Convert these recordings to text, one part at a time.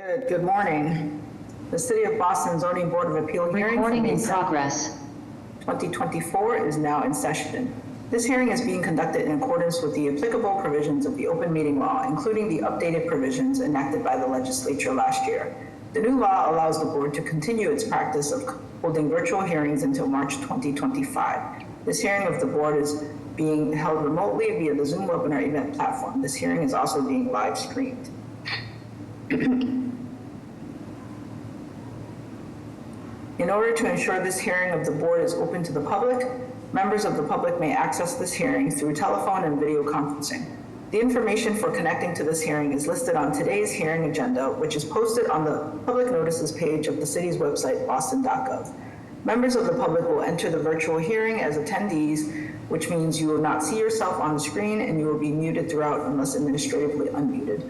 Good morning. The City of Boston Zoning Board of Appeal hearing Recording in progress. 2024 is now in session. This hearing is being conducted in accordance with the applicable provisions of the open meeting law, including the updated provisions enacted by the legislature last year. The new law allows the board to continue its practice of holding virtual hearings until March 2025. This hearing of the board is being held remotely via the Zoom webinar event platform. This hearing is also being live streamed. In order to ensure this hearing of the board is open to the public, members of the public may access this hearing through telephone and video conferencing. The information for connecting to this hearing is listed on today's hearing agenda, which is posted on the public notices page of the city's website, boston.gov. Members of the public will enter the virtual hearing as attendees, which means you will not see yourself on the screen and you will be muted throughout unless administratively unmuted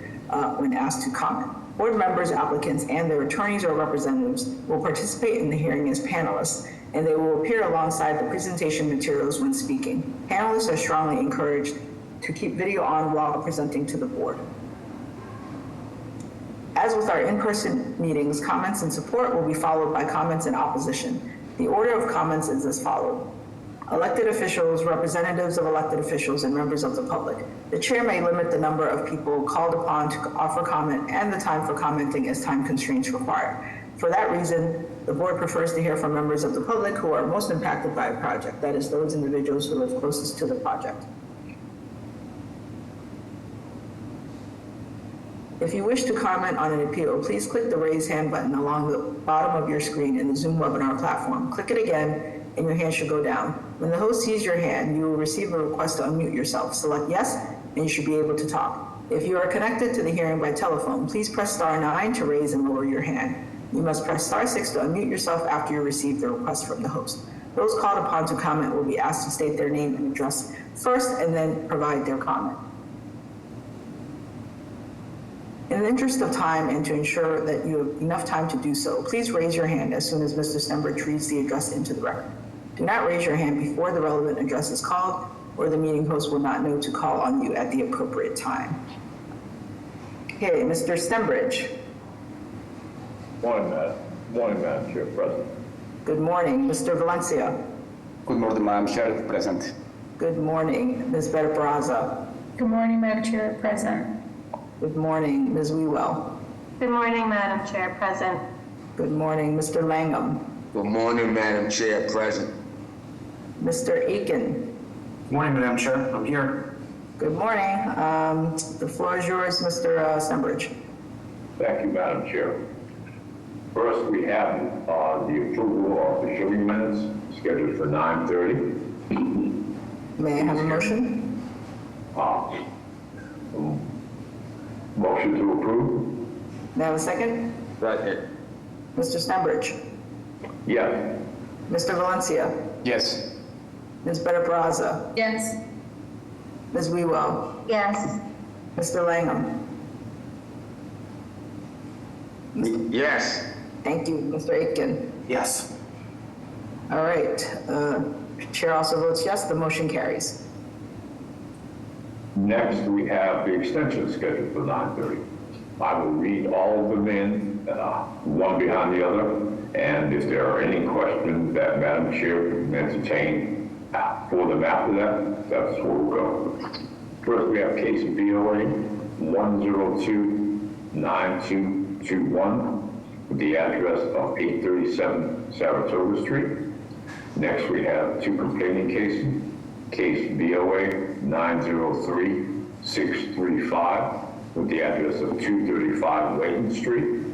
when asked to comment. Board members, applicants, and their attorneys or representatives will participate in the hearing as panelists, and they will appear alongside the presentation materials when speaking. Panelists are strongly encouraged to keep video on while presenting to the board. As with our in-person meetings, comments in support will be followed by comments in opposition. The order of comments is as follows. Elected officials, representatives of elected officials, and members of the public. The chair may limit the number of people called upon to offer comment and the time for commenting as time constraints require. For that reason, the board prefers to hear from members of the public who are most impacted by a project, that is, those individuals who live closest to the project. If you wish to comment on an appeal, please click the raise hand button along the bottom of your screen in the Zoom webinar platform. Click it again, and your hand should go down. When the host sees your hand, you will receive a request to unmute yourself. Select yes, and you should be able to talk. If you are connected to the hearing by telephone, please press *9 to raise and lower your hand. You must press *6 to unmute yourself after you receive the request from the host. Those called upon to comment will be asked to state their name and address first and then provide their comment. In the interest of time and to ensure that you have enough time to do so, please raise your hand as soon as Mr. Stenbridge reads the address into the record. Do not raise your hand before the relevant address is called, or the meeting host will not know to call on you at the appropriate time. Okay, Mr. Stenbridge. Morning, Madam Chair, present. Good morning. Mr. Valencia. Good morning, Madam Chair, present. Good morning. Ms. Baraza. Good morning, Madam Chair, present. Good morning. Ms. Wewell. Good morning, Madam Chair, present. Good morning. Mr. Langham. Good morning, Madam Chair, present. Mr. Aiken. Morning, Madam Chair. I'm here. Good morning. The floor is yours, Mr. Stenbridge. Thank you, Madam Chair. First, we have the approval of the hearing minutes scheduled for 9:30. May I have a motion? Motion to approve? May I have a second? Second. Mr. Stenbridge. Yes. Mr. Valencia. Yes. Ms. Baraza. Yes. Ms. Wewell. Yes. Mr. Langham. Yes. Thank you, Mr. Aitken. Yes. All right. Chair also votes yes. The motion carries. Next, we have the extension scheduled for 9:30. I will read all of them in, one behind the other, and if there are any questions that Madam Chair can entertain for them after that, that's where we'll go. First, we have case BOA 1029221 with the address of 837 Saratoga Street. Next, we have two complaining cases. Case BOA 903635 with the address of 235 Layton Street.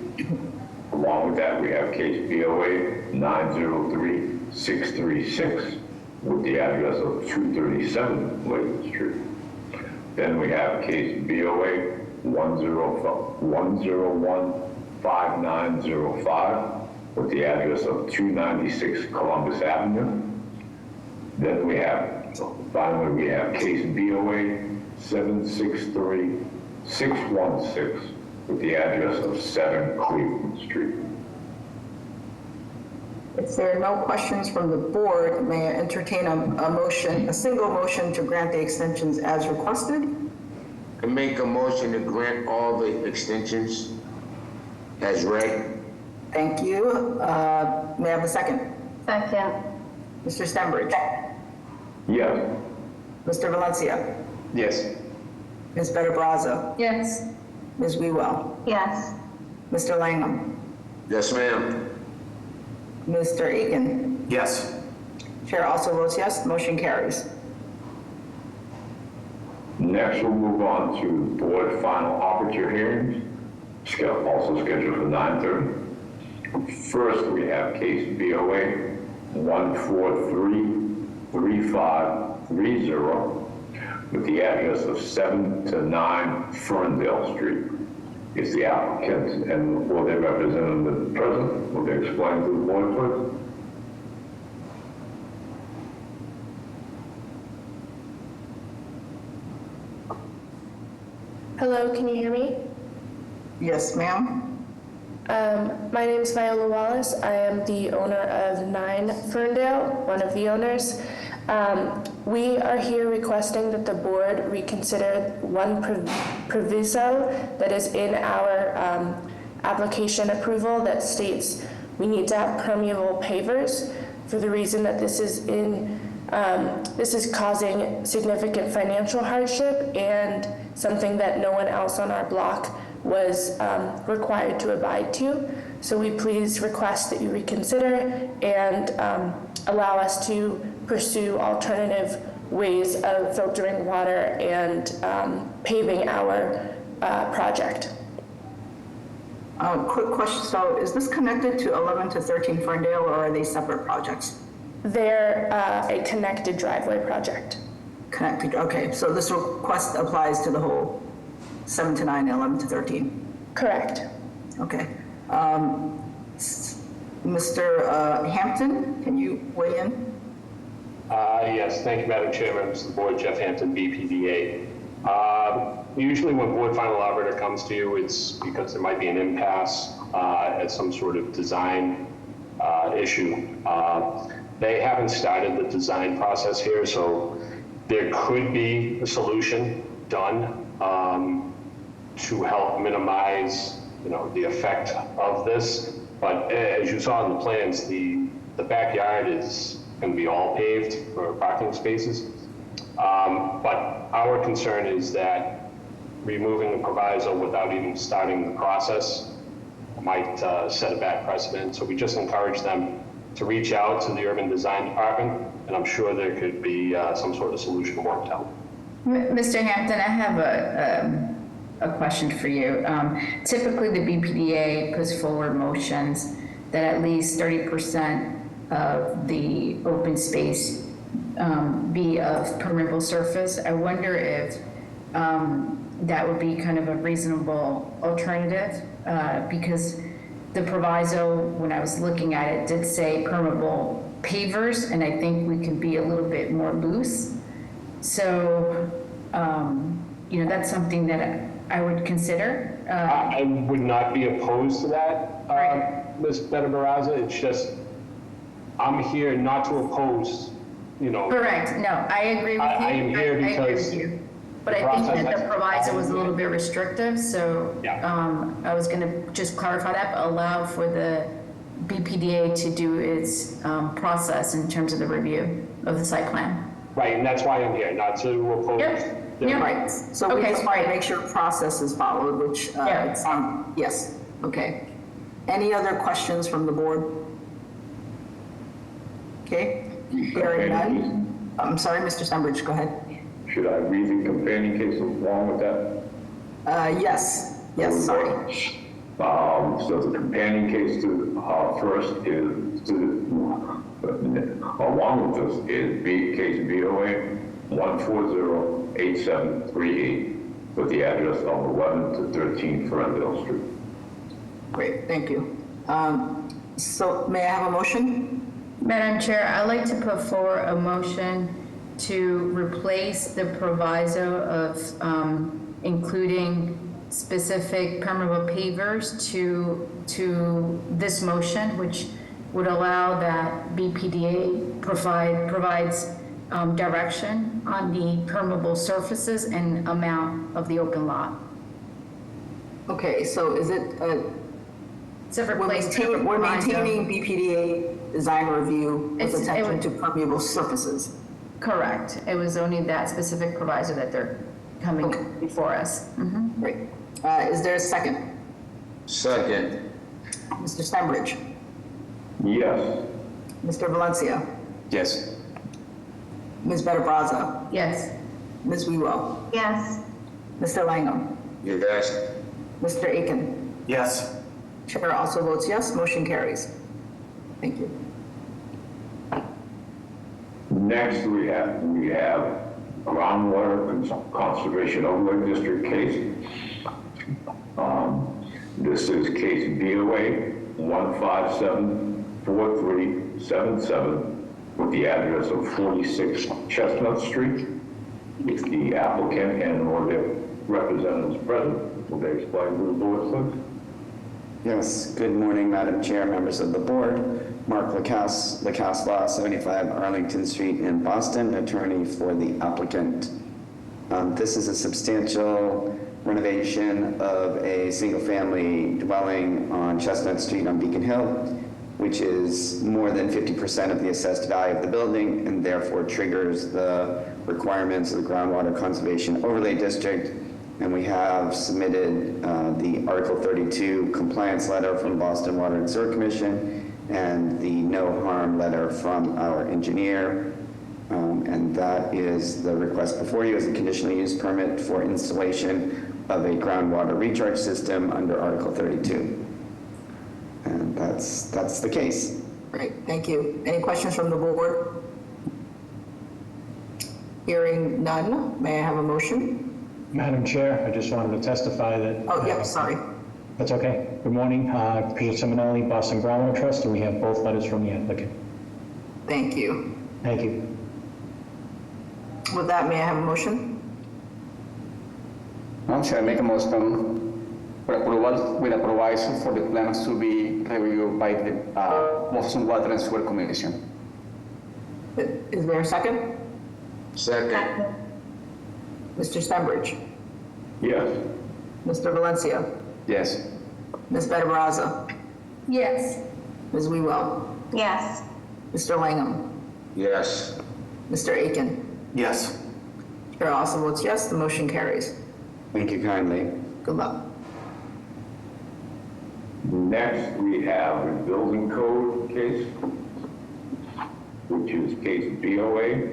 Along with that, we have case BOA 903636 with the address of 237 Layton Street. Then we have case BOA 1015905 with the address of 296 Columbus Avenue. Then we have case BOA 763616 with the address of 7 Cleveland Street. If there are no questions from the board, may I entertain a single motion to grant the extensions as requested? I make a motion to grant all the extensions. as read. Thank you. May I have a second? Second. Mr. Stenbridge? Yes. Mr. Valencia? Yes. Ms. Better Brazza? Yes. Ms. Wewell? Yes. Mr. Langham? Yes, ma'am. Mr. Aiken? Yes. Chair also votes yes, motion carries. Next, we'll move on to board final officer hearings, also scheduled for 9:30. First, we have case BOA 1433530 with the address of 7 to 9 Ferndale Street. Is the applicant and will they represent the present? Will they explain to the board, please? Hello, can you hear me? Yes, ma'am? My name is Viola Wallace. I am the owner of 9 Ferndale, one of the owners. We are here requesting that the board reconsider one proviso that is in our application approval that states we need to have permeable pavers for the reason that this is causing significant financial hardship and something that no one else on our block was required to abide to. So we please request that you reconsider and allow us to pursue alternative ways of filtering water and paving our project. Quick question, so is this connected to 11 to 13 Ferndale or are they separate projects? They're a connected driveway project. Connected, okay, so this request applies to the whole 7 to 9, 11 to 13? Correct. Okay. Mr. Hampton, can you weigh in? Yes, thank you, Madam Chair, members of the board. Jeff Hampton, BPDA. Usually when board final arbiter comes to you, it's because there might be an impasse at some sort of design issue. They haven't started the design process here, so there could be a solution done to help minimize, the effect of this. But as you saw in the plans, the backyard is going to be all paved for parking spaces. But our concern is that removing the proviso without even starting the process might set a bad precedent. So we just encourage them to reach out to the urban design department, and I'm sure there could be some sort of solution worked out. Mr. Hampton, I have a question for you. Typically, the BPDA puts forward motions that at least 30% of the open space be of permeable surface. I wonder if that would be kind of a reasonable alternative because the proviso, when I was looking at it, did say permeable pavers, and I think we can be a little bit more loose. So, that's something that I would consider. I would not be opposed to that, Right. Ms. Better-Baraza. It's just, I'm here not to oppose, Correct. No, I agree with you. I am here I agree because with you. But the I think process that the has- proviso was a little bit restrictive, so Yeah. I was going to just clarify that, but allow for the BPDA to do its process in terms of the review of the site plan. Right, and that's why I'm here, not to oppose. Yep. their- Yep. Right, so we Okay, just want to great. make sure process is followed, which, Yeah. yes, okay. Any other questions from the board? Okay, hearing none. I'm sorry, Mr. Stenbridge, go ahead. Should I read the companion case along with that? Yes, sorry. So the companion case to first is along with this is case BOA 1408738 with the address of 11 to 13 Ferndale Street. Great, thank you. So may I have a motion? Madam Chair, I'd like to put forward a motion to replace the proviso of including specific permeable pavers to this motion, which would allow that BPDA provides direction on the permeable surfaces and amount of the open lot. Okay, so is it It's a replacement of a We're proviso. maintaining BPDA design review with It's- it attention would- to permeable surfaces. Correct. It was only that specific proviso that they're coming before us. Great. Is there a second? Second. Mr. Stenbridge? Yes. Mr. Valencia? Yes. Ms. Better Brazza? Yes. Ms. Wewell? Yes. Mr. Langham? Yes. Mr. Aiken? Yes. Chair also votes yes, motion carries. Thank you. Next, we have groundwater conservation overlay district case. This is case BOA 1574377 with the address of 46 Chestnut Street. If the applicant and/or their representatives present, will they explain to the board, please? Yes, good morning, Madam Chair, members of the board. Mark Lacasse, Law, 75 Arlington Street in Boston, attorney for the applicant. This is a substantial renovation of a single-family dwelling on Chestnut Street on Beacon Hill, which is more than 50% of the assessed value of the building and therefore triggers the requirements of the Groundwater Conservation Overlay District. And we have submitted the Article 32 compliance letter from Boston Water and Sewer Commission and the no harm letter from our engineer. And that is the request before you as a conditional use permit for installation of a groundwater recharge system under Article 32. And that's the case. Great, thank you. Any questions from the board? Hearing none, may I have a motion? Madam Chair, I just wanted to testify that. Oh, yep, sorry. That's okay. Good morning, Peter Simonelli, Boston Groundwater Trust, and we have both letters from the applicant. Thank you. Thank you. With that, may I have a motion? Madam Chair, I make a motion for approval with a proviso for the plans to be reviewed by the Boston Water and Sewer Commission. Is there a second? Second. Mr. Stenbridge? Yes. Mr. Valencia? Yes. Ms. Better Brazza? Yes. Ms. Wewell? Yes. Mr. Langham? Yes. Mr. Aiken? Yes. Chair also votes yes, the motion carries. Thank you kindly. Good luck. Next, we have a building code case, which is case BOA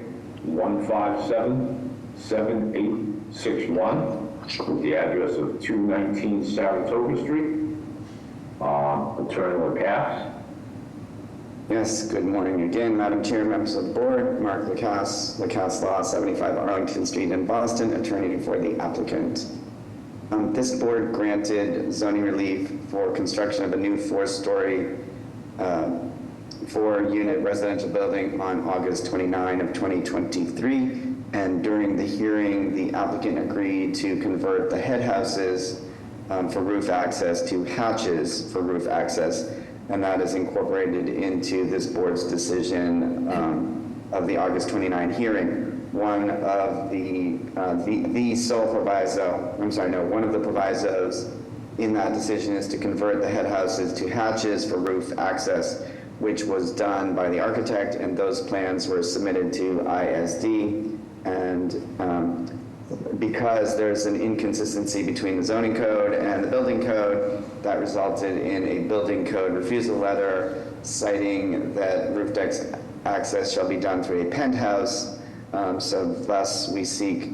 1577861 with the address of 219 Saratoga Street. Attorney Lacasse. Yes, good morning again, Madam Chair, members of the board. Mark Lacasse, Law, 75 Arlington Street in Boston, attorney for the applicant. This board granted zoning relief for construction of a new four-story, four-unit residential building on August 29 of 2023. And during the hearing, the applicant agreed to convert the head houses for roof access to hatches for roof access. And that is incorporated into this board's decision of the August 29 hearing. One of the sole proviso, one of the provisos in that decision is to convert the head houses to hatches for roof access, which was done by the architect, and those plans were submitted to ISD. And because there's an inconsistency between the zoning code and the building code, that resulted in a building code refusal letter citing that roof deck access shall be done through a penthouse. So thus we seek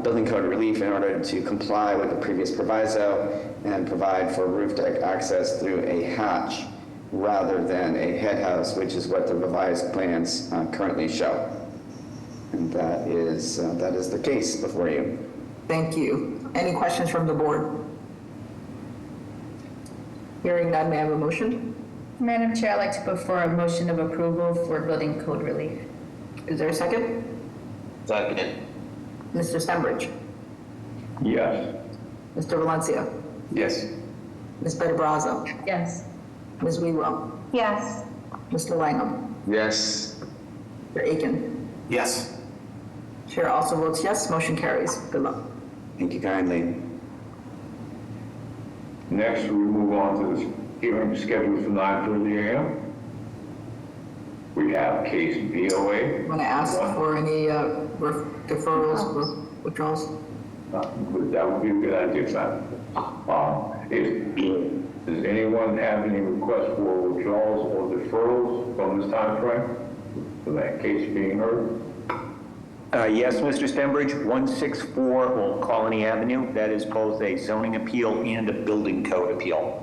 building code relief in order to comply with the previous proviso and provide for roof deck access through a hatch rather than a head house, which is what the revised plans currently show. And that is the case before you. Thank you. Any questions from the board? Hearing none, may I have a motion? Madam Chair, I'd like to put forward a motion of approval for building code relief. Is there a second? Second. Mr. Stenbridge? Yes. Mr. Valencia? Yes. Ms. Better Brazza? Yes. Ms. Wewell? Yes. Mr. Langham? Yes. Mr. Aiken? Yes. Chair also votes yes, motion carries. Good luck. Thank you kindly. Next, we move on to this hearing scheduled for 9:30 a.m. We have case BOA. Want to ask for any deferrals or withdrawals? That would be a good idea, Madam. Does anyone have any requests for withdrawals or deferrals from this time frame for that case being heard? Yes, Mr. Stenbridge, 164 Old Colony Avenue. That is both a zoning appeal and a building code appeal.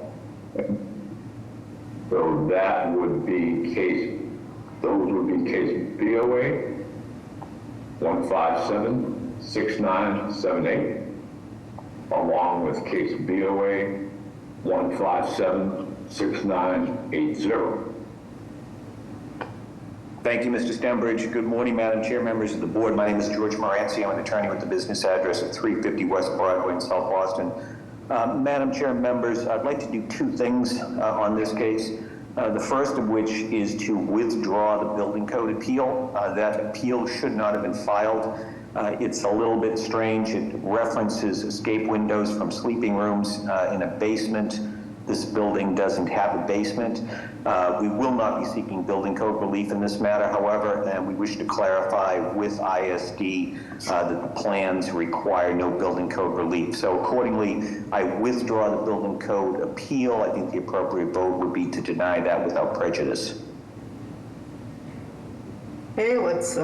So that would be those would be case BOA 1576978, along with case BOA 1576980. Thank you, Mr. Stenbridge. Good morning, Madam Chair, members of the board. My name is George Moranci. I'm an attorney with the business address of 350 West Broadway in South Boston. Madam Chair, members, I'd like to do two things on this case. The first of which is to withdraw the building code appeal. That appeal should not have been filed. It's a little bit strange. It references escape windows from sleeping rooms in a basement. This building doesn't have a basement. We will not be seeking building code relief in this matter, however, and we wish to clarify with ISD that the plans require no building code relief. So accordingly, I withdraw the building code appeal. I think the appropriate vote would be to deny that without prejudice. Okay, let's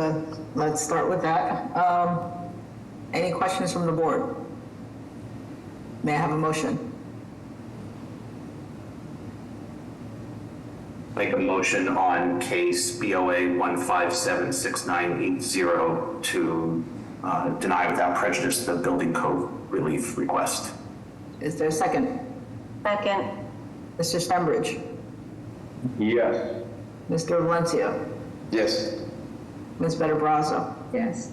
start with that. Any questions from the board? May I have a motion? Make a motion on case BOA 1576980 to deny without prejudice the building code relief request. Is there a second? Second. Mr. Stenbridge? Yes. Mr. Valencia? Yes. Ms. Better-Brazzo? Yes.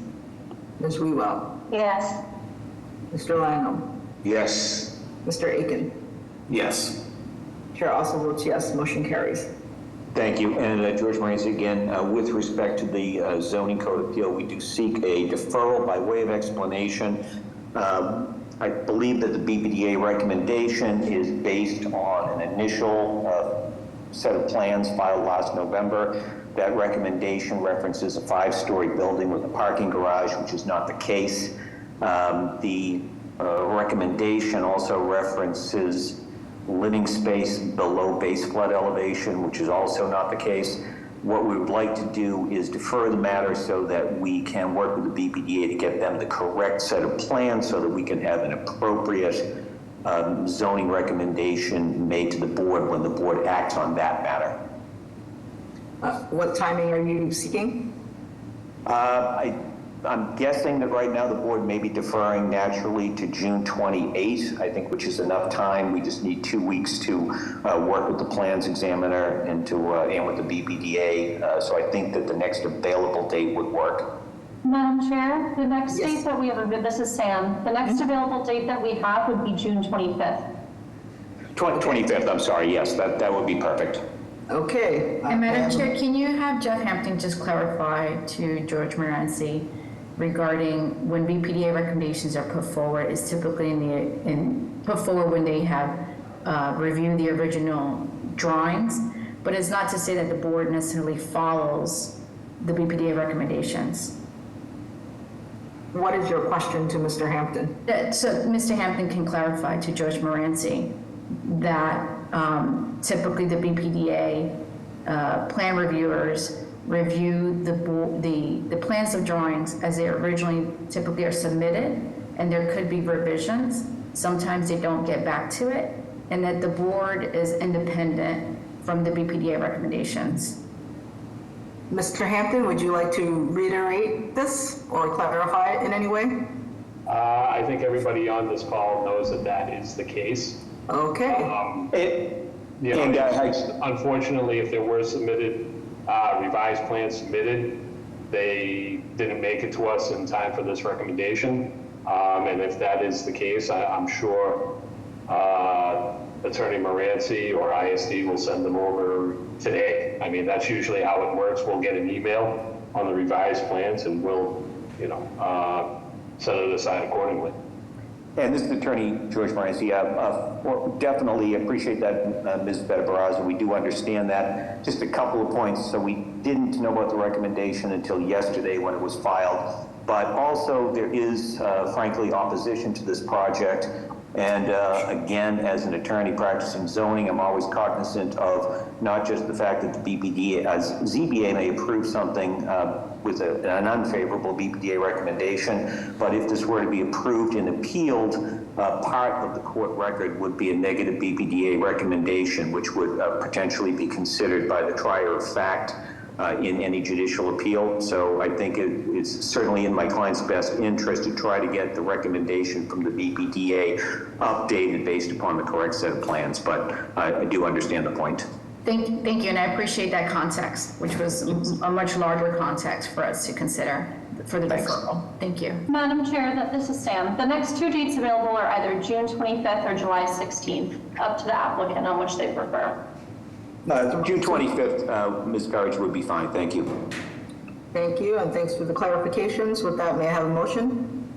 Ms. Wewell? Yes. Mr. Langham? Yes. Mr. Aiken? Yes. Chair also votes yes, motion carries. Thank you. And George Moranci again, with respect to the zoning code appeal, we do seek a deferral by way of explanation. I believe that the BPDA recommendation is based on an initial set of plans filed last November. That recommendation references a 5-story building with a parking garage, which is not the case. The recommendation also references living space below base flood elevation, which is also not the case. What we would like to do is defer the matter so that we can work with the BPDA to get them the correct set of plans so that we can have an appropriate zoning recommendation made to the board when the board acts on that matter. What timing are you seeking? I'm guessing that right now the board may be deferring naturally to June 28th, I think, which is enough time. We just need 2 weeks to work with the plans examiner and with the BPDA. So I think that the next available date would work. Madam Chair, the next Yes. date that we have, this is Sam, the next available date that we have would be June 25th. 25th, I'm sorry, yes, that would be perfect. Okay. And Madam Chair, can you have Jeff Hampton just clarify to George Moranci regarding when BPDA recommendations are put forward, is typically put forward when they have reviewed the original drawings, but it's not to say that the board necessarily follows the BPDA recommendations. What is your question to Mr. Hampton? So Mr. Hampton can clarify to George Moranci that typically the BPDA plan reviewers review the plans of drawings as they originally typically are submitted, and there could be revisions. Sometimes they don't get back to it, and that the board is independent from the BPDA recommendations. Mr. Hampton, would you like to reiterate this or clarify it in any way? I think everybody on this call knows that that is the case. Okay. Unfortunately, if there were submitted, revised plans submitted, they didn't make it to us in time for this recommendation. And if that is the case, I'm sure Attorney Moranci or ISD will send them over today. I mean, that's usually how it works. We'll get an email on the revised plans and we'll, set it aside accordingly. And this is Attorney George Morency. Definitely appreciate that, Ms. Betta-Barraza. We do understand that. Just a couple of points. So we didn't know about the recommendation until yesterday when it was filed. But also there is, frankly, opposition to this project. And again, as an attorney practicing zoning, I'm always cognizant of not just the fact that the BPDA, as ZBA may approve something with an unfavorable BPDA recommendation, but if this were to be approved and appealed, part of the court record would be a negative BPDA recommendation, which would potentially be considered by the trier of fact in any judicial appeal. So I think it's certainly in my client's best interest to try to get the recommendation from the BPDA updated based upon the correct set of plans, but I do understand the point. Thank you, and I appreciate that context, which was a much larger context for us to consider for the deferral. Thank you. Madam Chair, this is Sam. The next two dates available are either June 25th or July 16th, up to the applicant on which they prefer. June 25th, Ms. Courage, would be fine. Thank you. Thank you, and thanks for the clarifications. With that, may I have a motion?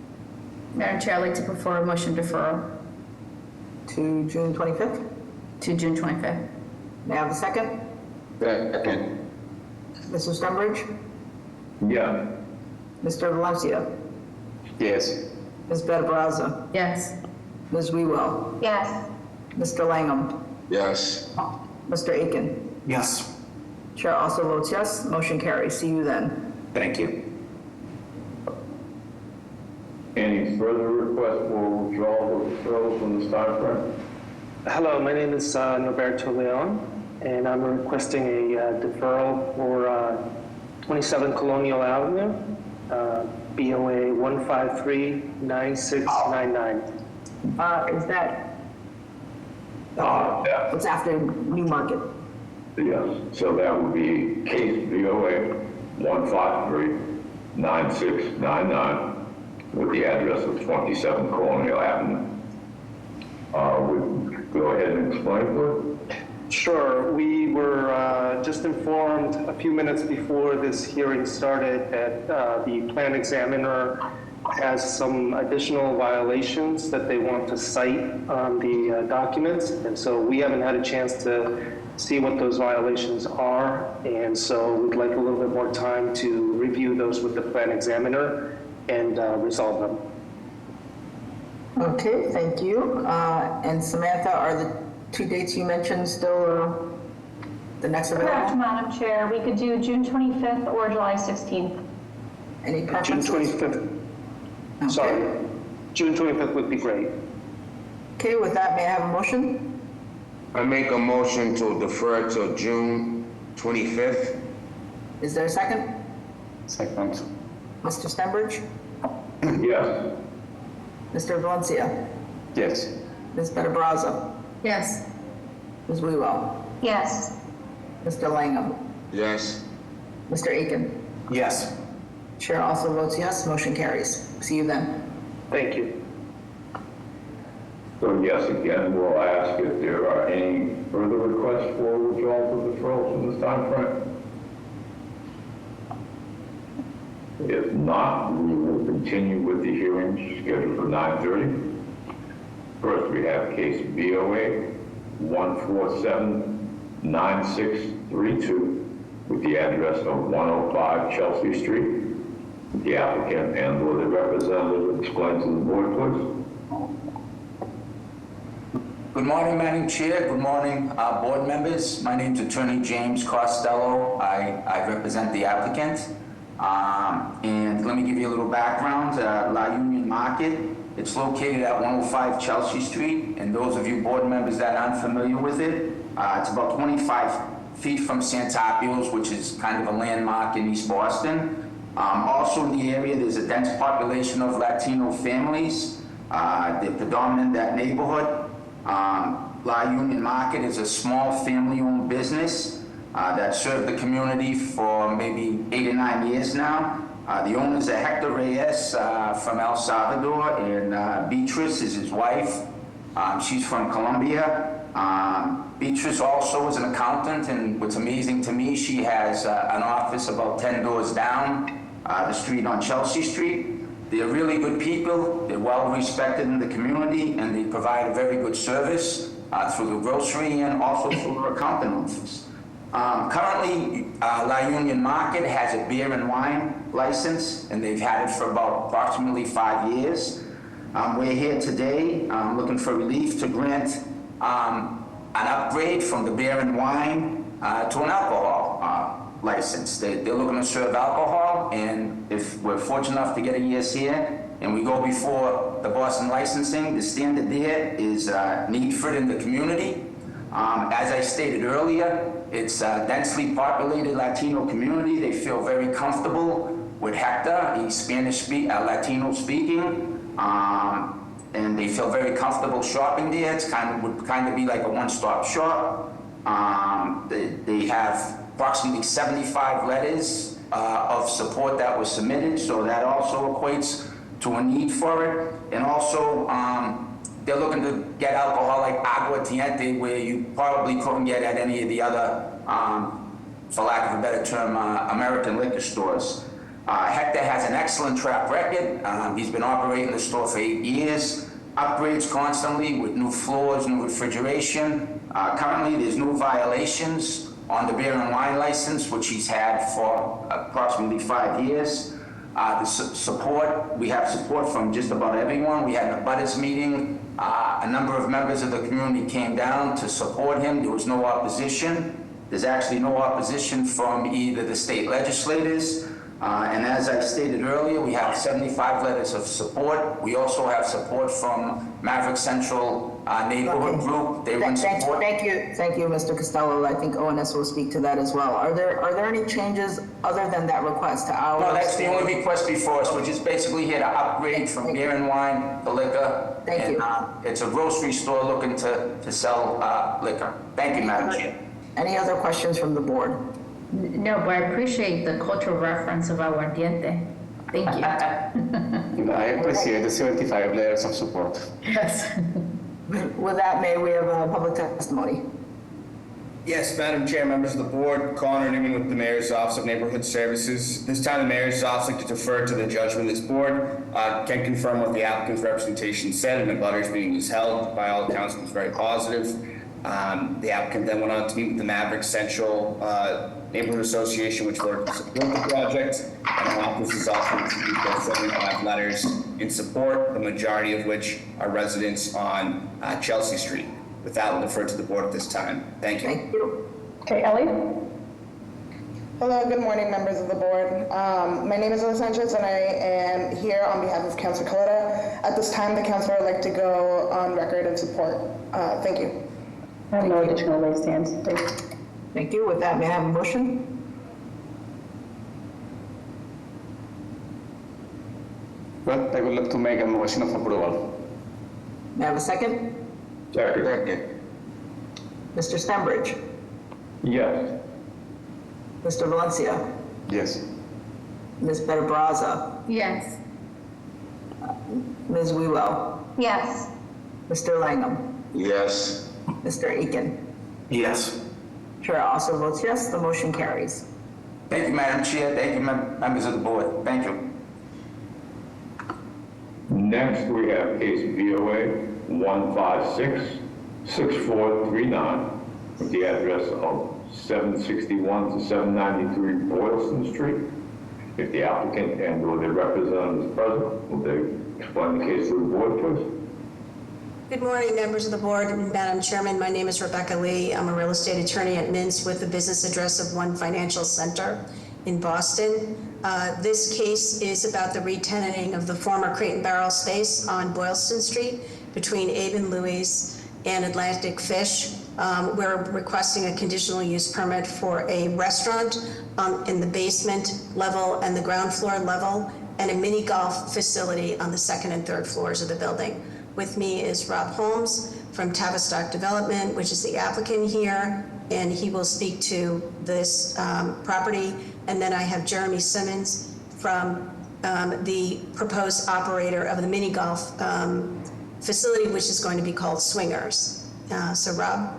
Madam Chair, I'd like to prefer a motion deferral To June 25th? to June 25th. May I have a second? Second. Mr. Stenbridge? Yeah. Mr. Valencia? Yes. Ms. Betta-Barraza? Yes. Ms. Wewell? Yes. Mr. Langham? Yes. Mr. Aiken? Yes. Chair also votes yes. Motion carries. See you then. Thank you. Any further requests for withdrawal of referrals from this time frame? Hello, my name is Norberto Leon, and I'm requesting a deferral for 27 Colonial Avenue, BOA 1539699. Is that? Yeah. It's after New Market. Yes, so that would be case VOA 1539699 with the address of 27 Colonial Avenue. Would go ahead and explain, please? Sure, we were just informed a few minutes before this hearing started that the plan examiner has some additional violations that they want to cite on the documents, and so we haven't had a chance to see what those violations are, and so we'd like a little bit more time to review those with the plan examiner and resolve them. Okay, thank you. And Samantha, are the two dates you mentioned still the next Correct, available? Madam Chair. We could do June 25th or July 16th. Any June preferences? 25th. Okay. Sorry, June 25th would be great. Okay, with that, may I have a motion? I make a motion to defer till June 25th. Is there a second? Second. Mr. Stenbridge? Yes. Mr. Valencia? Yes. Ms. Betta-Barraza? Yes. Ms. Wewell? Yes. Mr. Langham? Yes. Mr. Aiken? Yes. Chair also votes yes. Motion carries. See you then. Thank you. So yes, again, we'll ask if there are any further requests for withdrawal of deferrals from this time frame. If not, we will continue with the hearing scheduled for 9:30. First, we have case BOA 1479632 with the address of 105 Chelsea Street. The applicant and/or the representative explain to the board, please. Good morning, Madam Chair. Good morning, board members. My name is Attorney James Costello. I represent the applicant. And let me give you a little background. La Union Market, it's located at 105 Chelsea Street. And those of you board members that aren't familiar with it, it's about 25 feet from Santarpio's, which is kind of a landmark in East Boston. Also in the area, there's a dense population of Latino families. They're predominant in that neighborhood. La Union Market is a small family-owned business that served the community for maybe 8 or 9 years now. The owner's are Hector Reyes from El Salvador, and Beatrice is his wife. She's from Colombia. Beatrice also is an accountant, and what's amazing to me, she has an office about 10 doors down the street on Chelsea Street. They're really good people, they're well respected in the community, and they provide a very good service through the grocery and also through our accounting office. Currently, La Union Market has a beer and wine license, and they've had it for about approximately 5 years. We're here today looking for relief to grant an upgrade from the beer and wine to an alcohol license. They're looking to serve alcohol, and if we're fortunate enough to get a yes here, and we go before the Boston licensing, the standard there is need fit in the community. As I stated earlier, it's a densely populated Latino community. They feel very comfortable with Hector. He's Latino speaking. And they feel very comfortable shopping there. It's would kind of be like a one-stop shop. They have approximately 75 letters of support that was submitted, so that also equates to a need for it. And also, they're looking to get alcohol like agua tiente, where you probably couldn't get at any of the other, for lack of a better term, American liquor stores. Hector has an excellent track record. He's been operating the store for 8 years, upgrades constantly with new floors, new refrigeration. Currently, there's no violations on the beer and wine license, which he's had for approximately 5 years. The support, we have support from just about everyone. We had a butters meeting. A number of members of the community came down to support him. There was no opposition. There's actually no opposition from either the state legislators. And as I stated earlier, we have 75 letters of support. We also have support from Maverick Central Neighborhood Group. They were in support. Thank you, Mr. Costello. I think ONS will speak to that as well. Are there any changes other than that request to our? No, that's the only request before us. We're just basically here to upgrade from beer and wine to liquor. Thank you. It's a grocery store looking to sell liquor. Thank you, Madam Chair. Any other questions from the board? No, but I appreciate the cultural reference of aguardiente. Thank you. I appreciate the 75 letters of support. Yes. With that, may we have a public testimony? Yes, Madam Chair, members of the board, Connor Newman with the Mayor's Office of Neighborhood Services. This time, the Mayor's Office like to defer to the judgment of this board. Can confirm what the applicant's representation said, and the butters meeting was held. By all accounts, it was very positive. The applicant then went on to meet with the Maverick Central Neighborhood Association, which worked to support the project, and our office is also received 75 letters in support, the majority of which are residents on Chelsea Street. With that, we'll defer to the board at this time. Thank you. Thank you. Okay, Ellie? Hello, good morning, members of the board. My name is Ella Sanchez, and I am here on behalf of Councilor Coletta. At this time, the councilor would like to go on record of support. Thank you. I have no additional raised hands. Thanks. Thank you. With that, may I have a motion? Well, I would like to make a motion of approval. May I have a second? Second. Mr. Stenbridge? Yes. Mr. Valencia? Yes. Ms. Better-Brazza? Yes. Ms. Wewell? Yes. Mr. Langham? Yes. Mr. Aiken? Yes. Chair also votes yes, the motion carries. Thank you, Madam Chair. Thank you, members of the board. Thank you. Next, we have case VOA 156-6439, with the address of 761 to 793 Boylston Street. If the applicant and or their representative is present, will they explain the case to the board, please? Good morning, members of the board and Madam Chairman. My name is Rebecca Lee. I'm a real estate attorney at Mintz with the business address of One Financial Center in Boston. This case is about the re-tenanting of the former Crate and Barrel space on Boylston Street between Abe and Louie's and Atlantic Fish. We're requesting a conditional use permit for a restaurant in the basement level and the ground floor level, and a mini golf facility on the second and third floors of the building. With me is Rob Holmes from Tavistock Development, which is the applicant here, and he will speak to this property. And then I have Jeremy Simmons from the proposed operator of the mini golf facility, which is going to be called Swingers. So Rob.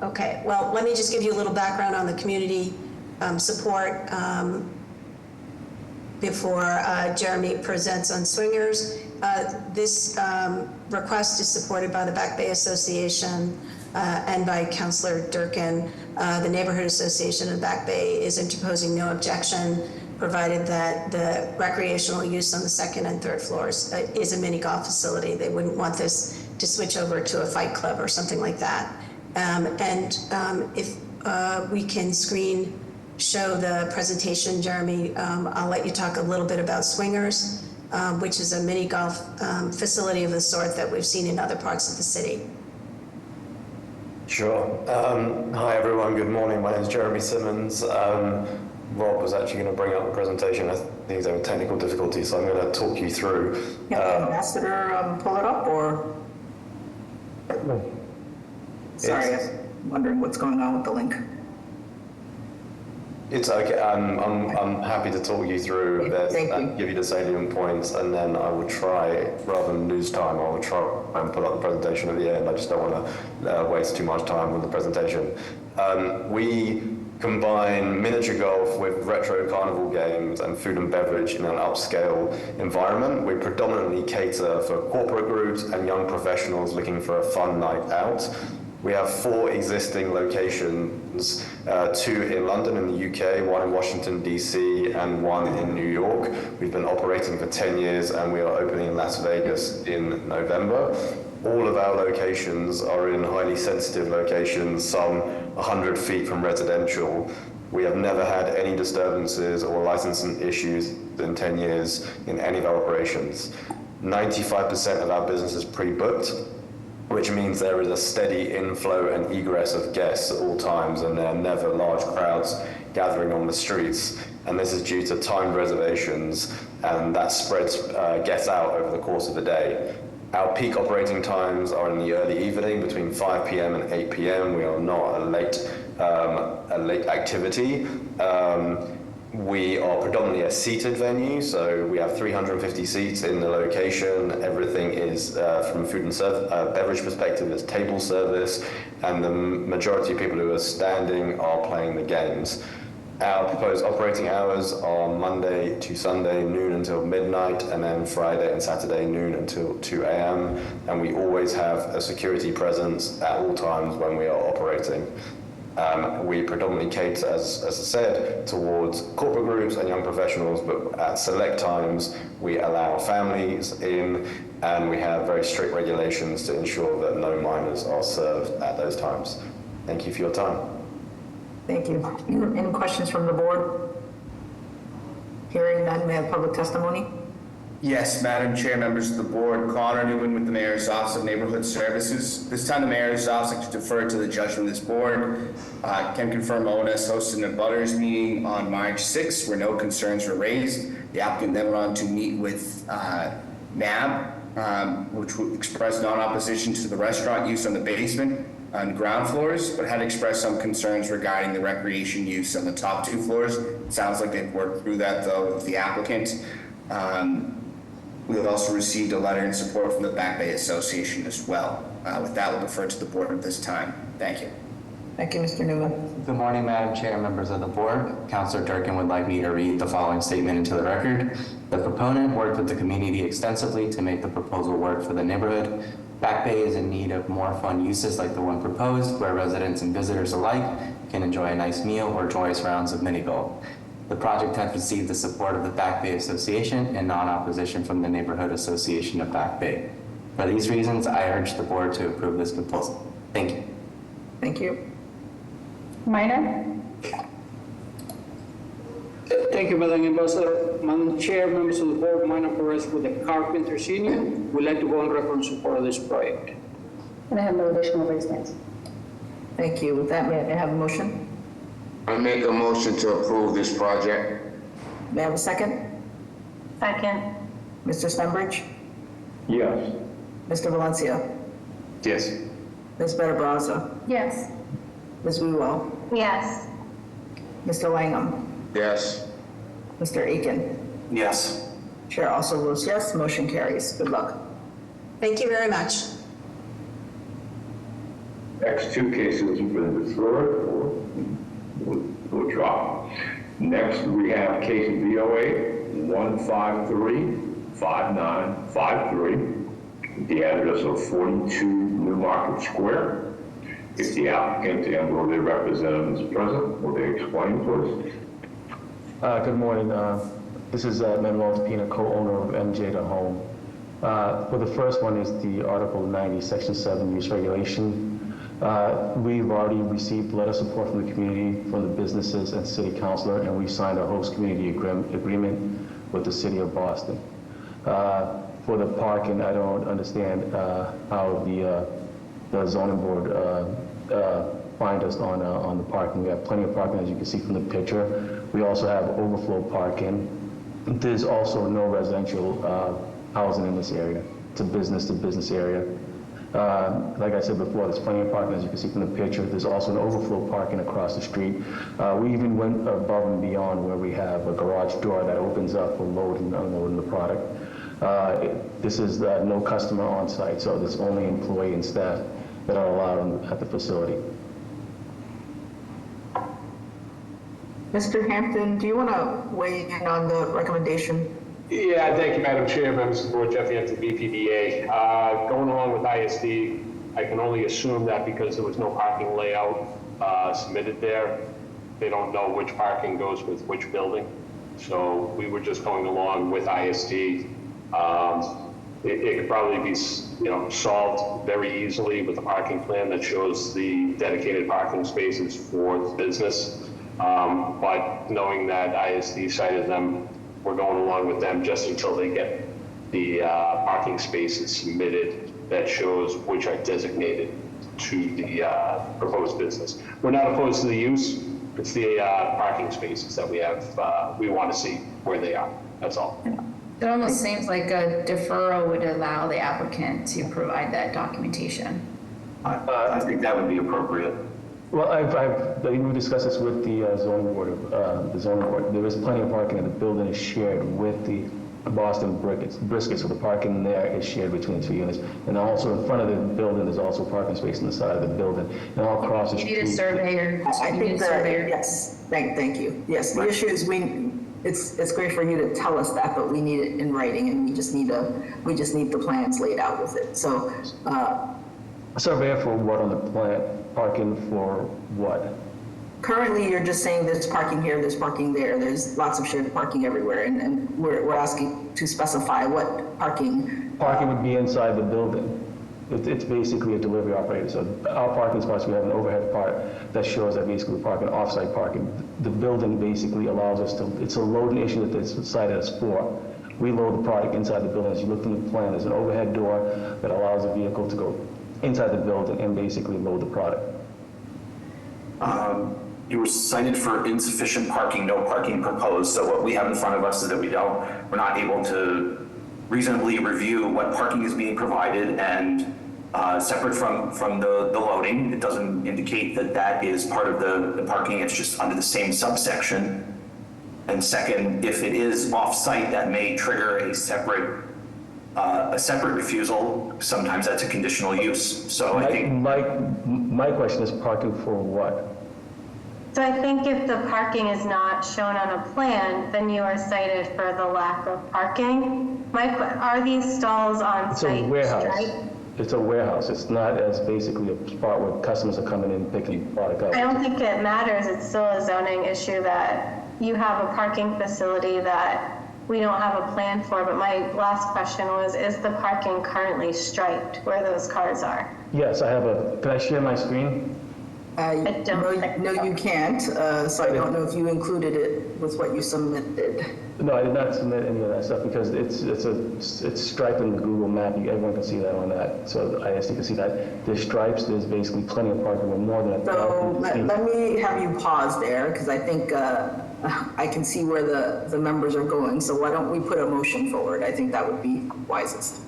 Okay, well, let me just give you a little background on the community support before Jeremy presents on swingers. This request is supported by the Back Bay Association and by Councilor Durkin. The Neighborhood Association of Back Bay is interposing no objection, provided that the recreational use on the second and third floors is a mini golf facility. They wouldn't want this to switch over to a fight club or something like that. If we can show the presentation, Jeremy, I'll let you talk a little bit about swingers, which is a mini golf facility of the sort that we've seen in other parts of the city. Sure. Hi everyone, good morning. My name is Jeremy Simmons. Rob was actually going to bring up the presentation. I think he's having technical difficulties, so I'm going to talk you through. Can the ambassador pull it up, or? Sorry, I'm wondering what's going on with the link. It's okay. I'm happy to talk you through this and give you the salient points, and then I will try, rather than lose time, I will try and put up the presentation at the end. I just don't want to waste too much time with the presentation. We combine miniature golf with retro carnival games and food and beverage in an upscale environment. We predominantly cater for corporate groups and young professionals looking for a fun night out. We have 4 existing locations, 2 in London in the UK, 1 in Washington, DC, and 1 in New York. We've been operating for 10 years, and we are opening in Las Vegas in November. All of our locations are in highly sensitive locations, some 100 feet from residential. We have never had any disturbances or licensing issues in 10 years in any of our operations. 95% of our business is pre-booked, which means there is a steady inflow and egress of guests at all times, and there are never large crowds gathering on the streets. And this is due to timed reservations, and that spreads guests out over the course of the day. Our peak operating times are in the early evening, between 5 p.m. and 8 p.m. We are not a late activity. We are predominantly a seated venue, so we have 350 seats in the location. Everything is, from food and beverage perspective, is table service, and the majority of people who are standing are playing the games. Our proposed operating hours are Monday to Sunday, noon until midnight, and then Friday and Saturday, noon until 2 a.m. And we always have a security presence at all times when we are operating. We predominantly cater, as I said, towards corporate groups and young professionals, but at select times we allow families in, and we have very strict regulations to ensure that no minors are served at those times. Thank you for your time. Thank you. Any questions from the board? Hearing none, may I have public testimony? Yes, Madam Chair, members of the board, Connor Newman with the Mayor's Office of Neighborhood Services. This time the Mayor's Office like to defer to the judgment of this board. Can confirm ONS hosted an abutters meeting on March 6th where no concerns were raised. The applicant then went on to meet with NAB, which expressed non-opposition to the restaurant use on the basement and ground floors, but had expressed some concerns regarding the recreation use on the top 2 floors. It sounds like they've worked through that though with the applicant. We have also received a letter in support from the Back Bay Association as well. With that, we'll defer to the board at this time. Thank you. Thank you, Mr. Newman. Good morning, Madam Chair, members of the board. Councilor Durkin would like me to read the following statement into the record. The proponent worked with the community extensively to make the proposal work for the neighborhood. Back Bay is in need of more fun uses like the one proposed, where residents and visitors alike can enjoy a nice meal or joyous rounds of mini golf. The project has received the support of the Back Bay Association and non-opposition from the Neighborhood Association of Back Bay. For these reasons, I urge the board to approve this proposal. Thank you. Thank you. Minor? Thank you, Madam Ambassador. Madam Chair, members of the board, Minor Perez with the Carpenters Union. We'd like to go on record in support of this project. And I have no additional raised hands. Thank you. With that, may I have a motion? I make a motion to approve this project. May I have a second? Second. Mr. Stenbridge? Yes. Mr. Valencia? Yes. Ms. Better-Brazza? Yes. Ms. Wewell? Yes. Mr. Langham? Yes. Mr. Aiken? Yes. Chair also votes yes. Motion carries. Good luck. Thank you very much. Next two cases have been deferred or withdrawn. Next, we have case VOA 1535953, the address of 42 New Market Square. If the applicant and or their representative is present, will they explain, please? Good morning. This is Manuel Pina, co-owner of MJ The Home. Well, the first one is the Article 90, Section 7 use regulation. We've already received letter support from the community, from the businesses and city councilor, and we signed a host community agreement with the city of Boston. For the parking, I don't understand how the zoning board find us on the parking. We have plenty of parking, as you can see from the picture. We also have overflow parking. There's also no residential housing in this area. It's a business-to-business area. Like I said before, there's plenty of parking, as you can see from the picture. There's also an overflow parking across the street. We even went above and beyond where we have a garage door that opens up for loading and unloading the product. This is no customer on site, so there's only employee and staff that are allowed at the facility. Mr. Hampton, do you want to weigh in on the recommendation? Yeah, thank you, Madam Chair, members of the board, Jeff Hampton, BPDA. Going along with ISD, I can only assume that because there was no parking layout submitted there, they don't know which parking goes with which building. So we were just going along with ISD. It could probably be, solved very easily with a parking plan that shows the dedicated parking spaces for the business. But knowing that ISD cited them, we're going along with them just until they get the parking spaces submitted that shows which are designated to the proposed business. We're not opposed to the use. It's the parking spaces that we have. We want to see where they are. That's all. It almost seems like a deferral would allow the applicant to provide that documentation. I think that would be appropriate. Well, we discussed this with the zoning board. There is plenty of parking, and the building is shared with the Boston Briskets, so the parking there is shared between the two units. And also in front of the building, there's also parking space on the side of the building, and all across the street. You need a surveyor. I think that, yes, thank you. Yes, the issue is it's great for you to tell us that, but we need it in writing, and we just need the plans laid out with it. So, a surveyor for what on the plan? Parking for what? Currently, you're just saying there's parking here, there's parking there, there's lots of shared parking everywhere, and we're asking to specify what parking. Parking would be inside the building. It's basically a delivery operator. So our parking spots, we have an overhead part that shows that basically we're parking off-site parking. The building basically allows us to, it's a loading issue that this site has for. We load the product inside the building. As you look in the plan, there's an overhead door that allows the vehicle to go inside the building and basically load the product. You were cited for insufficient parking, no parking proposed. So what we have in front of us is that we're not able to reasonably review what parking is being provided, and separate from the loading. It doesn't indicate that that is part of the parking. It's just under the same subsection. And second, if it is off-site, that may trigger a separate refusal. Sometimes that's a conditional use. So I think my question is parking for what? So I think if the parking is not shown on a plan, then you are cited for the lack of parking. Are these stalls on site? It's a warehouse. Right? It's a warehouse. It's not as basically a spot where customers are coming in and picking product up. I don't think it matters. It's still a zoning issue that you have a parking facility that we don't have a plan for. But my last question was, is the parking currently striped where those cars are? Yes, I have can I share my screen? No, you can't. So I don't know if you included it with what you submitted. No, I did not submit any of that stuff because it's striped in the Google map. Everyone can see that on that. So ISD can see that. There's stripes. There's basically plenty of parking with more than a So let me have you pause there because I think I can see where the members are going. So why don't we put a motion forward? I think that would be wisest.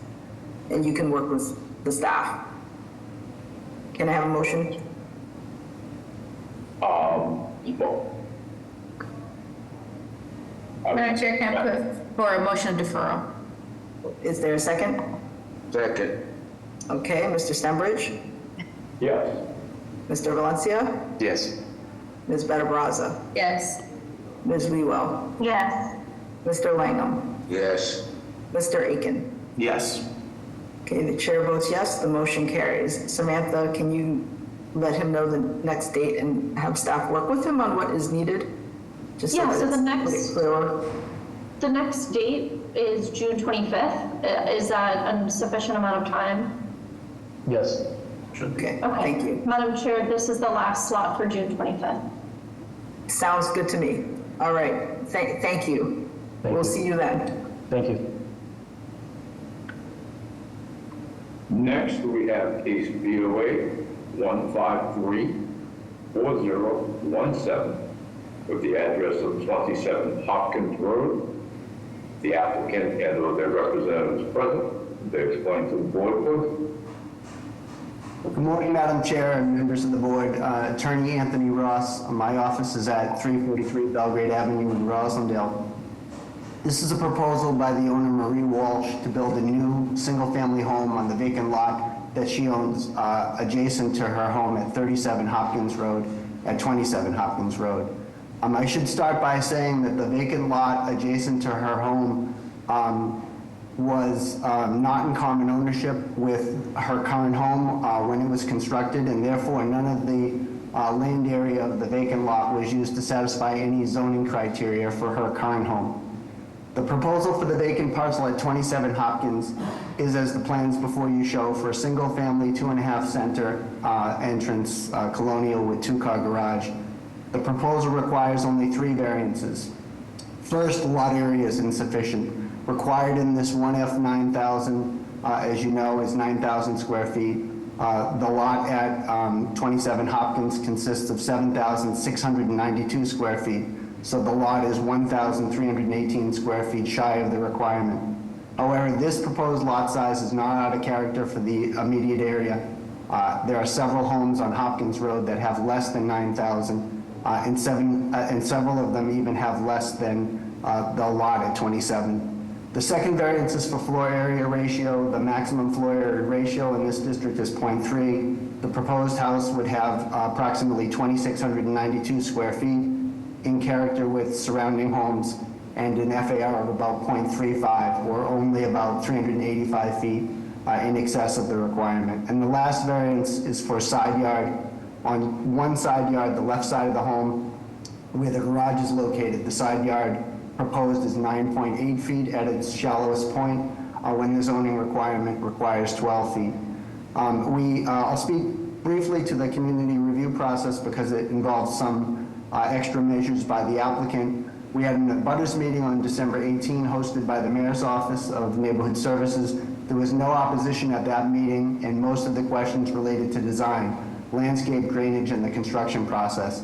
And you can work with the staff. Can I have a motion? Madam Chair, can I put for a motion of deferral? Is there a second? Second. Okay, Mr. Stenbridge? Yes. Mr. Valencia? Yes. Ms. Better Brazza? Yes. Ms. Wewell? Yes. Mr. Langham? Yes. Mr. Aiken? Yes. Okay, the chair votes yes, the motion carries. Samantha, can you let him know the next date and have staff work with him on what is needed? Just Yeah, that so the it's next- clearer. The next date is June 25th. Is that a sufficient amount of time? Yes. Okay, Okay. thank you. Madam Chair, this is the last slot for June 25th. Sounds good to me. All right, thank you. Thank We'll you. see you then. Thank you. Next, we have case BOA 1534017 with the address of 27 Hopkins Road. The applicant and/or their representatives present. They explain to the board, please. Good morning, Madam Chair and members of the board. Attorney Anthony Ross. My office is at 343 Belgrade Avenue in Roslindale. This is a proposal by the owner, Marie Walsh, to build a new single-family home on the vacant lot that she owns adjacent to her home at 37 Hopkins Road, at 27 Hopkins Road. I should start by saying that the vacant lot adjacent to her home was not in common ownership with her current home when it was constructed, and therefore none of the land area of the vacant lot was used to satisfy any zoning criteria for her current home. The proposal for the vacant parcel at 27 Hopkins is as the plans before you show, for a single-family 2.5 center entrance, colonial with 2-car garage. The proposal requires only 3 variances. First, the lot area is insufficient. Required in this 1F 9,000, as you know, is 9,000 square feet. The lot at 27 Hopkins consists of 7,692 square feet, so the lot is 1,318 square feet shy of the requirement. However, this proposed lot size is not out of character for the immediate area. There are several homes on Hopkins Road that have less than 9,000, and several of them even have less than the lot at 27. The second variance is for floor area ratio. The maximum floor area ratio in this district is 0.3. The proposed house would have approximately 2,692 square feet in character with surrounding homes and an FAR of about 0.35, or only about 385 feet in excess of the requirement. And the last variance is for side yard. On one side yard, the left side of the home, where the garage is located, the side yard proposed is 9.8 feet at its shallowest point, when the zoning requirement requires 12 feet. I'll speak briefly to the community review process because it involves some extra measures by the applicant. We had an abutters meeting on December 18, hosted by the Mayor's Office of Neighborhood Services. There was no opposition at that meeting, and most of the questions related to design, landscape, drainage, and the construction process.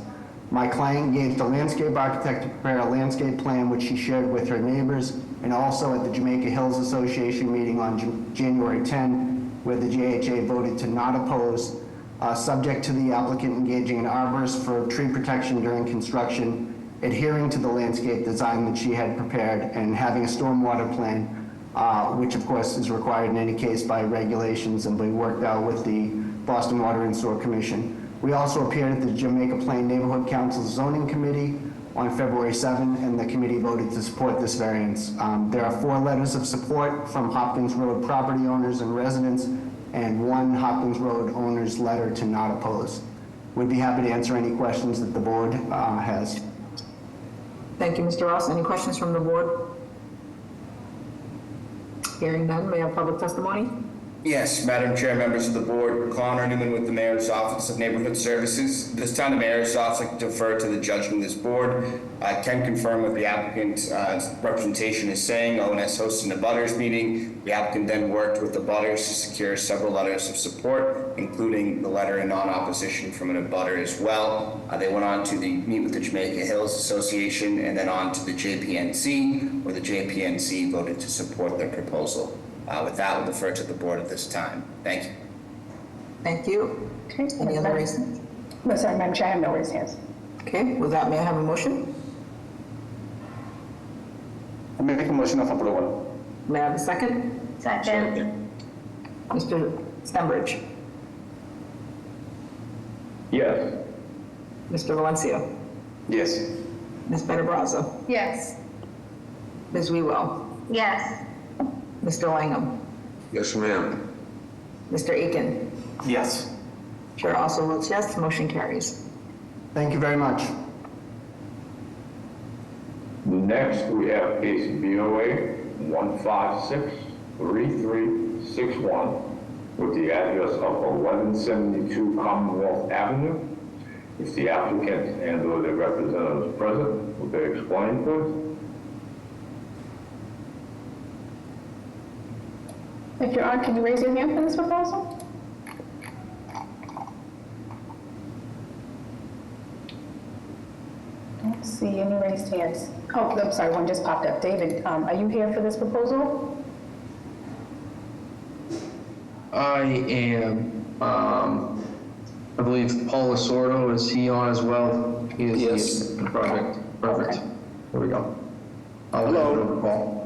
My client engaged a landscape architect to prepare a landscape plan, which she shared with her neighbors, and also at the Jamaica Hills Association meeting on January 10, where the JHA voted to not oppose, subject to the applicant engaging an arborist for tree protection during construction, adhering to the landscape design that she had prepared, and having a stormwater plan, which of course is required in any case by regulations and be worked out with the Boston Water and Sewer Commission. We also appeared at the Jamaica Plain Neighborhood Council Zoning Committee on February 7, and the committee voted to support this variance. There are 4 letters of support from Hopkins Road property owners and residents, and 1 Hopkins Road owner's letter to not oppose. We'd be happy to answer any questions that the board has. Thank you, Mr. Ross. Any questions from the board? Hearing none, may I have public testimony? Yes, Madam Chair, members of the board, Connor Newman with the Mayor's Office of Neighborhood Services. This time, the Mayor's Office like to defer to the judgment of this board. I can confirm what the applicant's representation is saying. ONS hosted a butters meeting. The applicant then worked with the butters to secure several letters of support, including the letter in non-opposition from an abutter as well. They went on to meet with the Jamaica Hills Association and then on to the JPNC, where the JPNC voted to support their proposal. With that, we'll defer to the board at this time. Thank you. Thank you. Okay. Any other reasons? No, sorry, Madam Chair, I have no raised hands. Okay, with that, may I have a motion? I make a motion of approval. May I have a second? Second. Mr. Stenbridge. Yes. Mr. Valencia, Yes. Ms. Better Brazza, Yes. Ms. Wewell, Yes. Mr. Langham, Yes, ma'am. Mr. Aiken. Yes. Chair also votes yes, motion carries. Thank you very much. Next, we have case BOA 1563361 with the address of 1172 Commonwealth Avenue. If the applicant and/or their representatives present, will they explain, please? If you're on, can you raise your hand for this proposal? I don't see any raised hands. Oh, I'm sorry, one just popped up. David, are you here for this proposal? I am. I believe Paul Lasordo, is he on as well? He is the project. Perfect. Okay. Here we go. Hello. Paul.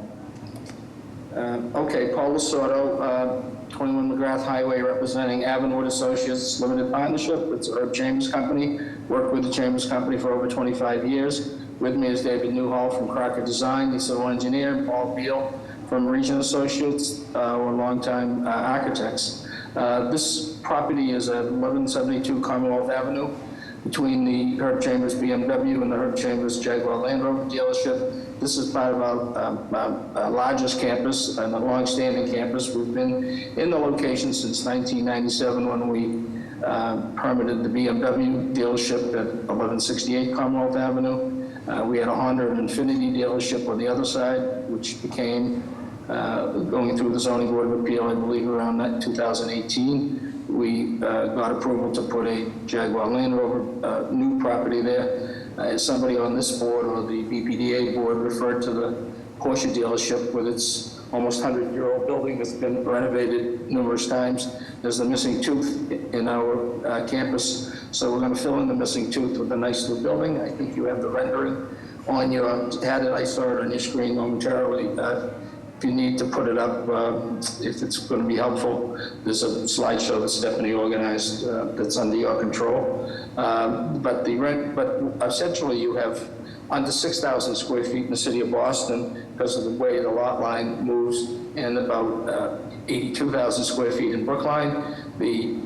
Okay, Paul Lasordo, 21 McGrath Highway, representing Avonwood Associates Limited Partnership. It's a Herb Chambers Company. Worked with the Chambers Company for over 25 years. With me is David Newhall from Crocker Design, the civil engineer, and Paul Beal from Region Associates, were longtime architects. This property is at 1172 Commonwealth Avenue, between the Herb Chambers BMW and the Herb Chambers Jaguar Land Rover dealership. This is part of our largest campus and a long-standing campus. We've been in the location since 1997 when we permitted the BMW dealership at 1168 Commonwealth Avenue. We had a Honda and Infiniti dealership on the other side, which became, going through the zoning board of appeal, I believe around 2018. We got approval to put a Jaguar Land Rover new property there. As somebody on this board or the BPDA board referred to the Porsche dealership with its almost 100-year-old building that's been renovated numerous times. There's the missing tooth in our campus, so we're going to fill in the missing tooth with a nice new building. I think you have the rendering on your, I saw it on your screen momentarily. If you need to put it up, if it's going to be helpful, there's a slideshow that Stephanie organized that's under your control. But essentially you have under 6,000 square feet in the city of Boston because of the way the lot line moves, and about 82,000 square feet in Brookline. The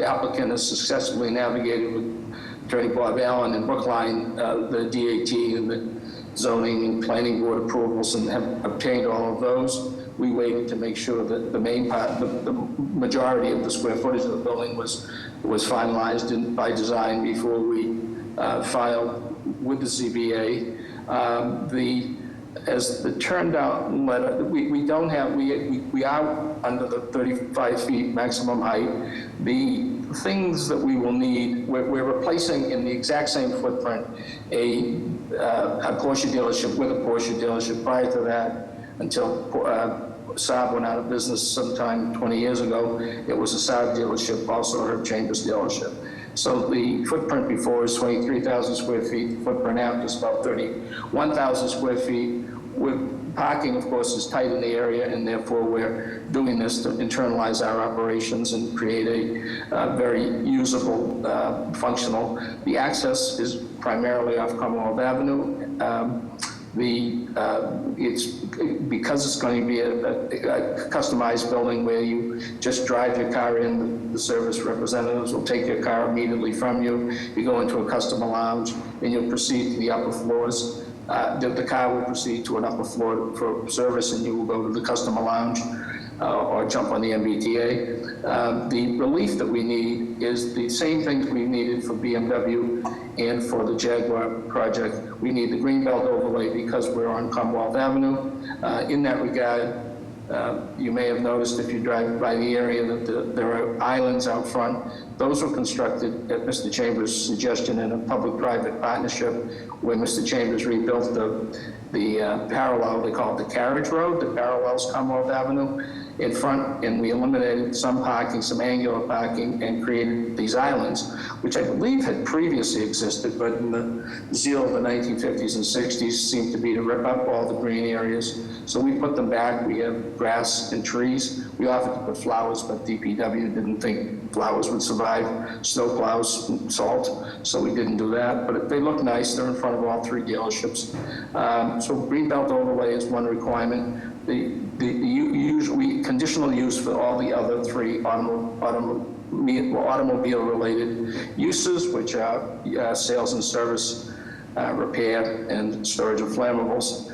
applicant has successfully navigated with Attorney Bob Allen in Brookline, the DAT and the zoning and planning board approvals, and have obtained all of those. We waited to make sure that the main part, the majority of the square footage of the building was finalized by design before we filed with the ZBA. As the turned out letter, we are under the 35 feet maximum height. The things that we will need, we're replacing in the exact same footprint a Porsche dealership with a Porsche dealership. Prior to that, until Saab went out of business sometime 20 years ago, it was a Saab dealership, also a Herb Chambers dealership. So the footprint before is 23,000 square feet. The footprint after is about 31,000 square feet. With parking, of course, is tight in the area, and therefore we're doing this to internalize our operations and create a very usable, functional. The access is primarily off Commonwealth Avenue. Because it's going to be a customized building where you just drive your car in, the service representatives will take your car immediately from you. You go into a customer lounge, and you'll proceed to the upper floors. The car will proceed to an upper floor for service, and you will go to the customer lounge or jump on the MBTA. The relief that we need is the same things we needed for BMW and for the Jaguar project. We need the greenbelt overlay because we're on Commonwealth Avenue. In that regard, you may have noticed if you drive by the area that there are islands out front. Those were constructed at Mr. Chambers' suggestion in a public-private partnership where Mr. Chambers rebuilt the parallel, they call it the carriage road, that parallels Commonwealth Avenue. in front, and we eliminated some parking, some angular parking, and created these islands, which I believe had previously existed, but in the zeal of the 1950s and 60s seemed to be to rip up all the green areas. So we put them back. We have grass and trees. We offered to put flowers, but DPW didn't think flowers would survive snow plows and salt, so we didn't do that. But they look nice. They're in front of all three dealerships. So greenbelt overlay is one requirement. Conditional use for all the other three automobile-related uses, which are sales and service, repair, and storage of flammables.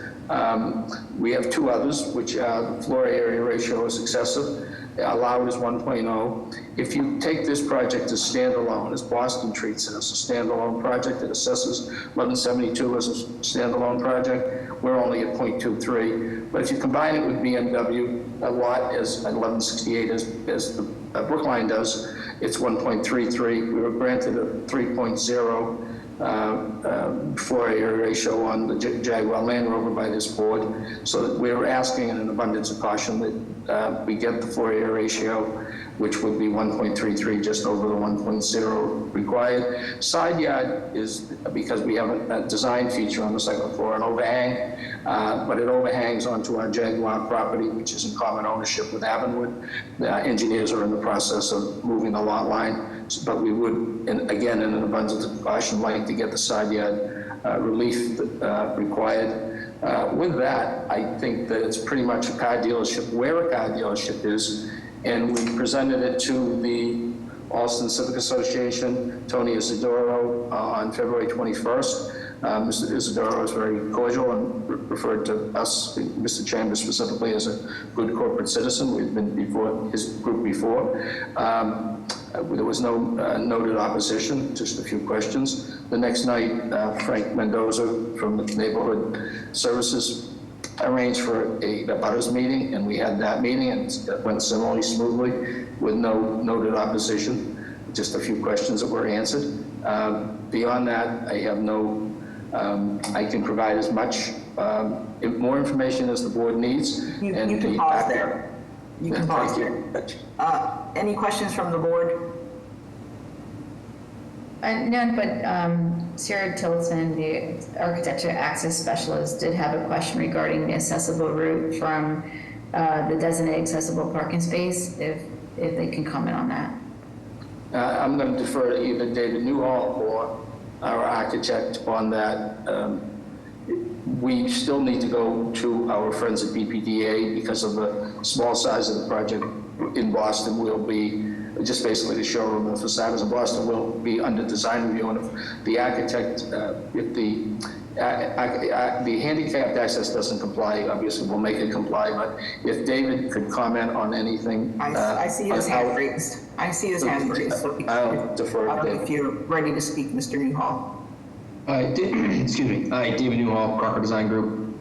We have two others, which the floor area ratio is excessive. Allowed is 1.0. If you take this project as standalone, as Boston treats it as a standalone project, it assesses 1172 as a standalone project. We're only at 0.23. But if you combine it with BMW, a lot as 1168 as the Brookline does, it's 1.33. We were granted a 3.0 floor area ratio on the Jaguar Land Rover by this board, so that we're asking in an abundance of caution that we get the floor area ratio, which would be 1.33, just over the 1.0 required. Side yard is because we have a design feature on the second floor, an overhang, but it overhangs onto our Jaguar property, which is in common ownership with Avonwood. The engineers are in the process of moving the lot line, but we would, and again, in an abundance of caution, like to get the side yard relief required. With that, I think that it's pretty much a car dealership where a car dealership is, and we presented it to the Alston Civic Association, Tony Isidoro, on February 21st. Mr. Isidoro was very cordial and referred to us, Mr. Chambers specifically, as a good corporate citizen. We've been before his group before. There was no noted opposition, just a few questions. The next night, Frank Mendoza from the Neighborhood Services arranged for a butters meeting, and we had that meeting, and it went similarly smoothly with no noted opposition, just a few questions that were answered. Beyond that, I have no, I can provide as much, more information as the board needs. You can pause there. You can pause there. Any questions from the board? None, but Sarah Tillotson, the architecture access specialist, did have a question regarding the accessible route from the designated accessible parking space, if they can comment on that. I'm going to defer to either David Newhall or our architect on that. We still need to go to our friends at BPDA because of the small size of the project in Boston. Will be just basically the showroom. The facades in Boston will be under design review, and if the architect, if the handicapped access doesn't comply, obviously we'll make it comply. But if David could comment on anything, I see his hand raised. I see his hand raised. So I'll defer to David. If you're ready to speak, Mr. Newhall. Excuse me. Hi, David Newhall, Crocker Design Group.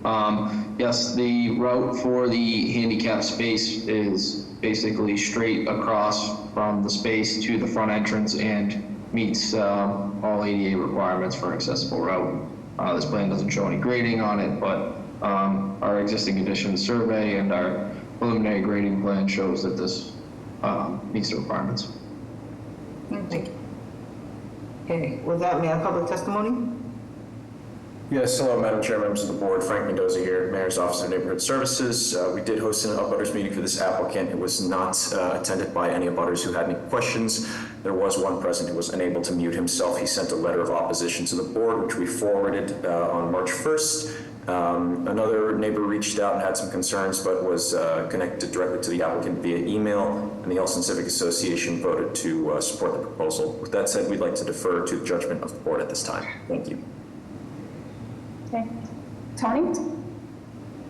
Yes, the route for the handicap space is basically straight across from the space to the front entrance and meets all ADA requirements for an accessible route. This plan doesn't show any grading on it, but our existing conditions survey and our preliminary grading plan shows that this meets the requirements. Thank you. Okay, with that, may I have public testimony? Yes, hello, Madam Chair, members of the board. Frank Mendoza here, Mayor's Office of Neighborhood Services. We did host an abutters meeting for this applicant. It was not attended by any abutters who had any questions. There was one present who was unable to mute himself. He sent a letter of opposition to the board, which we forwarded on March 1st. Another neighbor reached out and had some concerns, but was connected directly to the applicant via email, and the Alston Civic Association voted to support the proposal. With that said, we'd like to defer to the judgment of the board at this time. Thank you. Okay. Tony?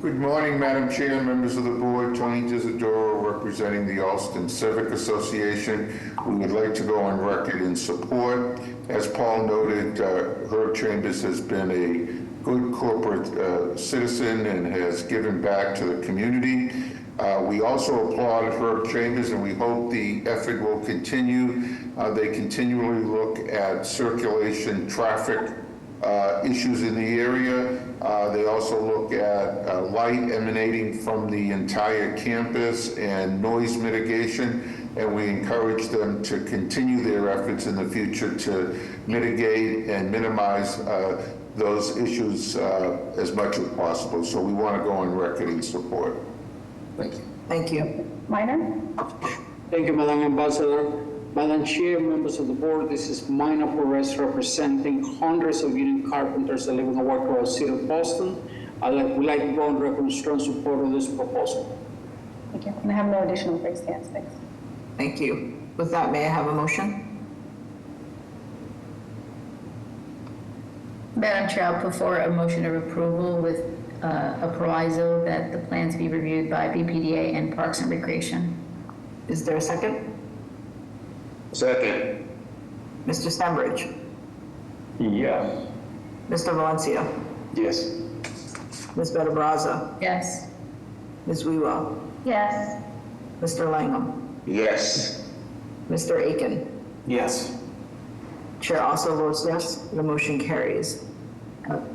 Good morning, Madam Chair, members of the board. Tony Isidoro, representing the Alston Civic Association. We would like to go on record in support. As Paul noted, Herb Chambers has been a good corporate citizen and has given back to the community. We also applaud Herb Chambers, and we hope the effort will continue. They continually look at circulation, traffic issues in the area. They also look at light emanating from the entire campus and noise mitigation, and we encourage them to continue their efforts in the future to mitigate and minimize those issues as much as possible. So we want to go on record in support. Thank you. Thank you. Minor? Thank you, Madam Ambassador. Madam Chair, members of the board, this is Minor Perez representing hundreds of union carpenters that live and work around the city of Boston. We'd like to go on record in strong support of this proposal. Thank you. And I have no additional raised hands, thanks. Thank you. With that, may I have a motion? Madam Chair, I'll put forward a motion of approval with a proviso that the plans be reviewed by BPDA and Parks and Recreation. Is there a second? Second. Mr. Stenbridge? Yes. Mr. Valencia? Yes. Ms. Better Brazza? Yes. Ms. Wewell? Yes. Mr. Langham? Yes. Mr. Aiken? Yes. Chair also votes yes, the motion carries.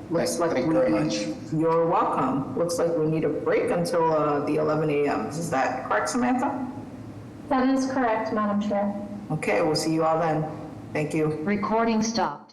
Looks like Thank you very much. You're welcome. Looks like we need a break until the 11 a.m. Is that correct, Samantha? That is correct, Madam Chair. Okay, we'll see you all then. Thank you. Recording stop.